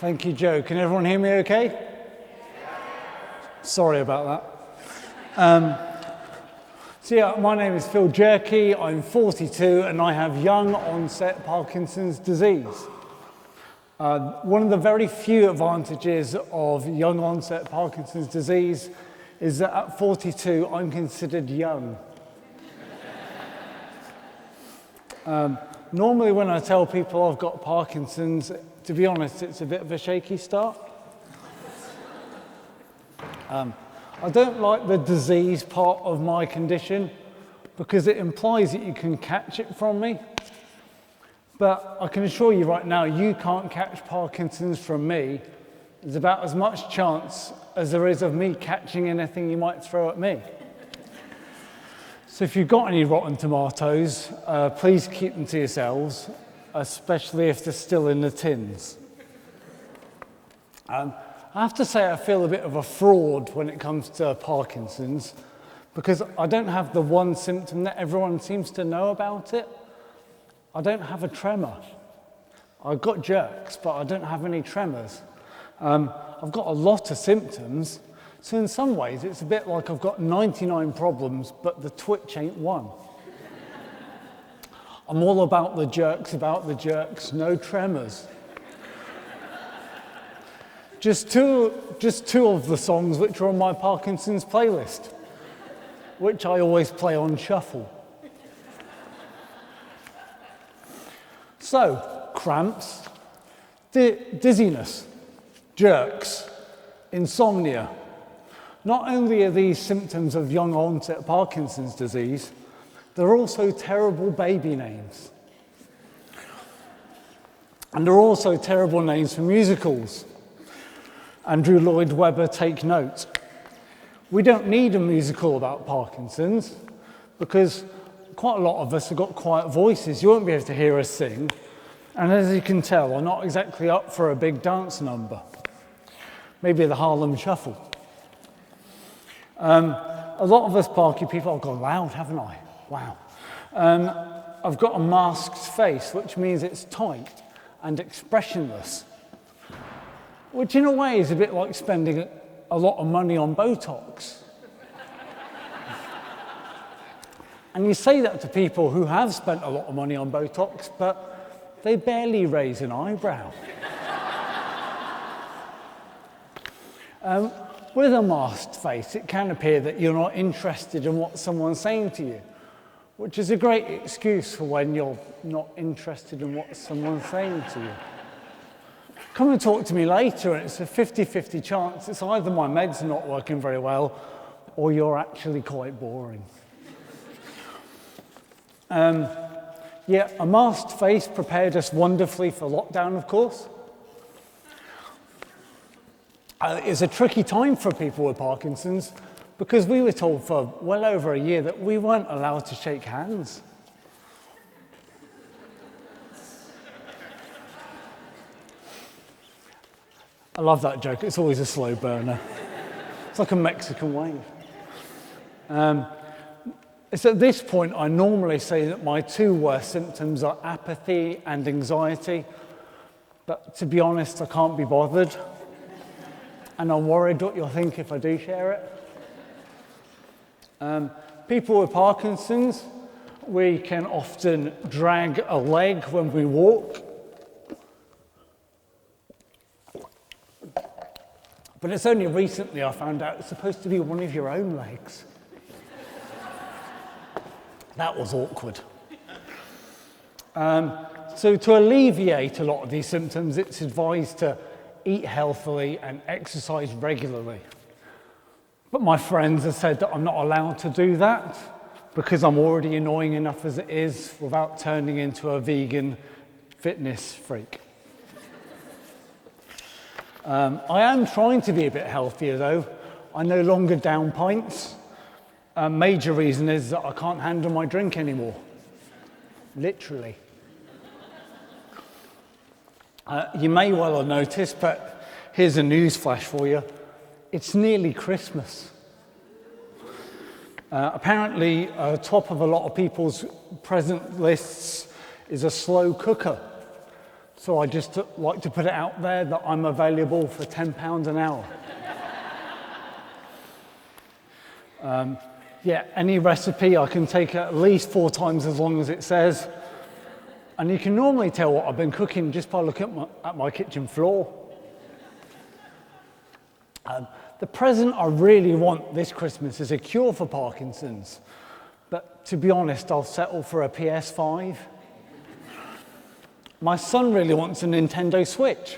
Thank you, Joe. Can everyone hear me okay? Sorry about that. My name is Phil Jerky, I'm 42 and I have young onset Parkinson's disease. One of the very few advantages of young onset Parkinson's disease is that at 42 I'm considered young. Normally when I tell people I've got Parkinson's, to be honest, it's a bit of a shaky start. I don't like the disease part of my condition because it implies that you can catch it from me. But I can assure you right now, you can't catch Parkinson's from me. There's about as much chance as there is of me catching anything you might throw at me. So if you've got any rotten tomatoes, please keep them to yourselves, especially if they're still in the tins. I have to say I feel a bit of a fraud when it comes to Parkinson's because I don't have the one symptom that everyone seems to know about it. I don't have a tremor. I've got jerks, but I don't have any tremors. I've got a lot of symptoms, so in some ways it's a bit like I've got 99 problems, but the twitch ain't one. I'm all about the jerks, no tremors. Just two of the songs which are on my Parkinson's playlist, which I always play on shuffle. So, cramps, dizziness, jerks, insomnia. Not only are these symptoms of young onset Parkinson's disease, they're also terrible baby names. And they're also terrible names for musicals. Andrew Lloyd Webber, take note. We don't need a musical about Parkinson's because quite a lot of us have got quiet voices. You won't be able to hear us sing. And as you can tell, I'm not exactly up for a big dance number. Maybe the Harlem Shuffle. A lot of us Parky people, I've gone loud, haven't I? Wow. I've got a masked face, which means it's tight and expressionless, which in a way is a bit like spending a lot of money on Botox. And you say that to people who have spent a lot of money on Botox, but they barely raise an eyebrow. With a masked face, it can appear that you're not interested in what someone's saying to you, which is a great excuse for when you're not interested in what someone's saying to you. Come and talk to me later, and it's a 50-50 chance it's either my meds are not working very well, or you're actually quite boring. A masked face prepared us wonderfully for lockdown, of course. It's a tricky time for people with Parkinson's because we were told for well over a year that we weren't allowed to shake hands. I love that joke. It's always a slow burner. It's like a Mexican wave. It's at this point I normally say that my two worst symptoms are apathy and anxiety, but to be honest, I can't be bothered. And I'm worried what you'll think if I do share it. People with Parkinson's, we can often drag a leg when we walk. But it's only recently I found out it's supposed to be one of your own legs. That was awkward. So to alleviate a lot of these symptoms, it's advised to eat healthily and exercise regularly. But my friends have said that I'm not allowed to do that because I'm already annoying enough as it is without turning into a vegan fitness freak. I am trying to be a bit healthier though. I no longer down pints. A major reason is that I can't handle my drink anymore. Literally. You may well have noticed, but here's a news flash for you. It's nearly Christmas. Apparently, top of a lot of people's present lists is a slow cooker. So I just like to put it out there that I'm available for £10 an hour. Yeah, any recipe I can take at least 4 times as long as it says. And you can normally tell what I've been cooking just by looking at my kitchen floor. The present I really want this Christmas is a cure for Parkinson's. But to be honest, I'll settle for a PS5. My son really wants a Nintendo Switch.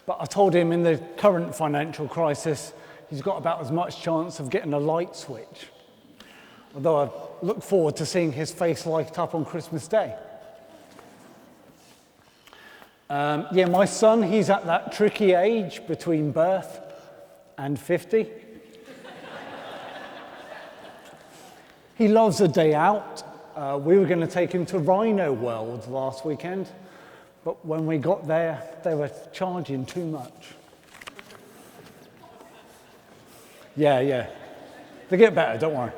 But I told him in the current financial crisis, he's got about as much chance of getting a light switch. Although I look forward to seeing his face light up on Christmas Day. Yeah, my son, he's at that tricky age between birth and 50. He loves a day out. We were going to take him to Rhino World last weekend, but when we got there, they were charging too much. Yeah. They get better, don't worry.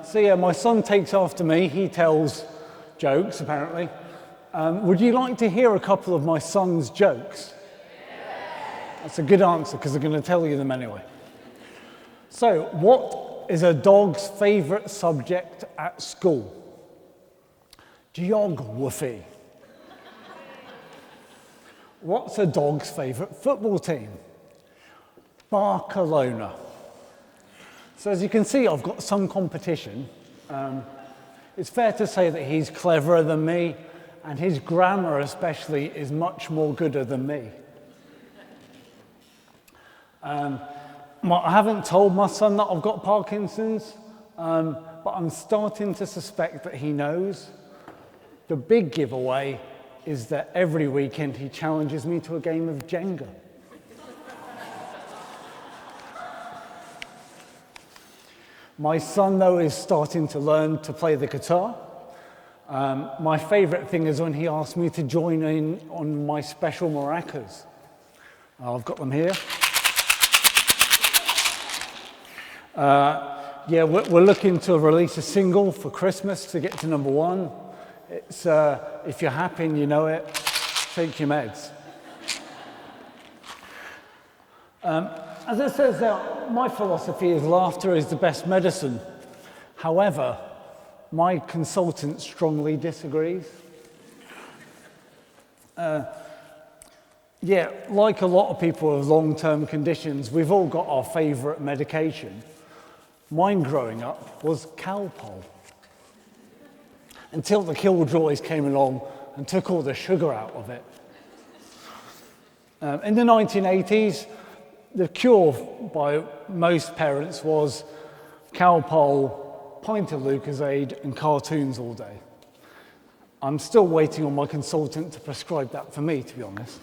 So yeah, my son takes after me. He tells jokes, apparently. Would you like to hear a couple of my son's jokes? That's a good answer, because I'm going to tell you them anyway. So, what is a dog's favourite subject at school? Geography. What's a dog's favourite football team? Barcelona. So as you can see, I've got some competition. It's fair to say that he's cleverer than me, and his grammar especially is much more gooder than me. I haven't told my son that I've got Parkinson's, but I'm starting to suspect that he knows. The big giveaway is that every weekend he challenges me to a game of Jenga. My son, though, is starting to learn to play the guitar. My favourite thing is when he asks me to join in on my special maracas. I've got them here. Yeah, we're looking to release a single for Christmas to get to #1. It's If You're Happy and You Know It, Shake Your Meds. As it says there, my philosophy is laughter is the best medicine. However, my consultant strongly disagrees. Yeah, like a lot of people with long-term conditions, we've all got our favourite medication. Mine growing up was Calpol. Until the Killjoys came along and took all the sugar out of it. In the 1980s, the cure by most parents was Calpol, pint of Lucozade, and cartoons all day. I'm still waiting on my consultant to prescribe that for me, to be honest.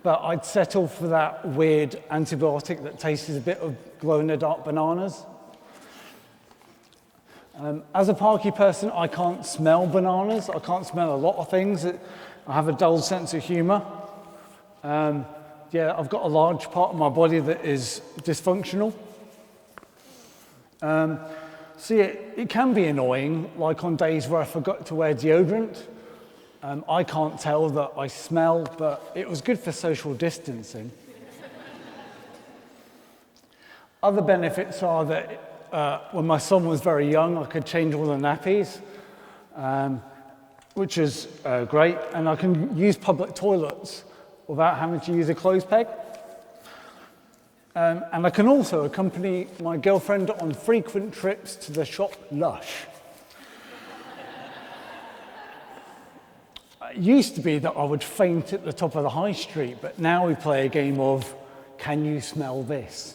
But I'd settle for that weird antibiotic that tastes a bit of glow-in-the-dark bananas. As a Parky person, I can't smell bananas. I can't smell a lot of things. I have a dull sense of humour. Yeah, I've got a large part of my body that is dysfunctional. So yeah, it can be annoying, like on days where I forgot to wear deodorant. I can't tell that I smell, but it was good for social distancing. Other benefits are that when my son was very young, I could change all the nappies, which is great, and I can use public toilets without having to use a clothes peg. And I can also accompany my girlfriend on frequent trips to the shop Lush. It used to be that I would faint at the top of the high street, but now we play a game of, can you smell this?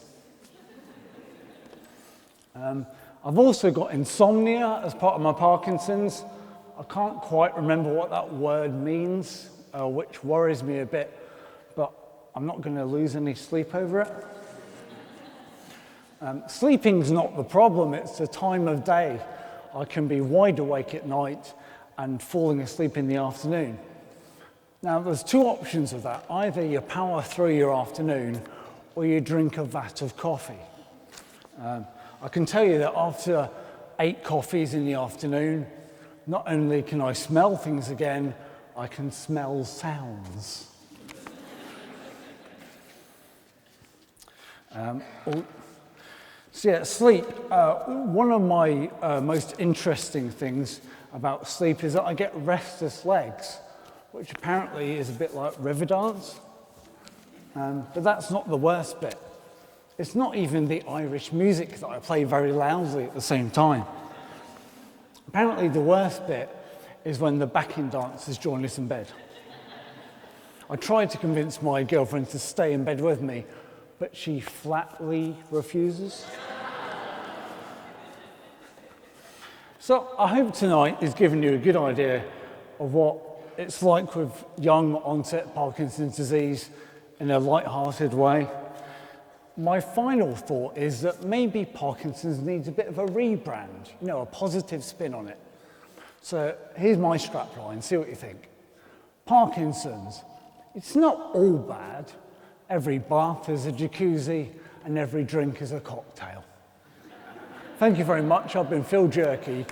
I've also got insomnia as part of my Parkinson's. I can't quite remember what that word means, which worries me a bit, but I'm not going to lose any sleep over it. Sleeping's not the problem, it's the time of day. I can be wide awake at night and falling asleep in the afternoon. Now, there's two options of that. Either you power through your afternoon or you drink a vat of coffee. I can tell you that after 8 coffees in the afternoon, not only can I smell things again, I can smell sounds. So yeah, sleep. One of my most interesting things about sleep is that I get restless legs, which apparently is a bit like river dance. But that's not the worst bit. It's not even the Irish music that I play very loudly at the same time. Apparently the worst bit is when the backing dancers join us in bed. I tried to convince my girlfriend to stay in bed with me, but she flatly refuses. So I hope tonight is giving you a good idea of what it's like with young onset Parkinson's disease in a light-hearted way. My final thought is that maybe Parkinson's needs a bit of a rebrand, a positive spin on it. So here's my strapline, see what you think. Parkinson's, it's not all bad. Every bath is a jacuzzi and every drink is a cocktail. Thank you very much. I've been Phil Jerky.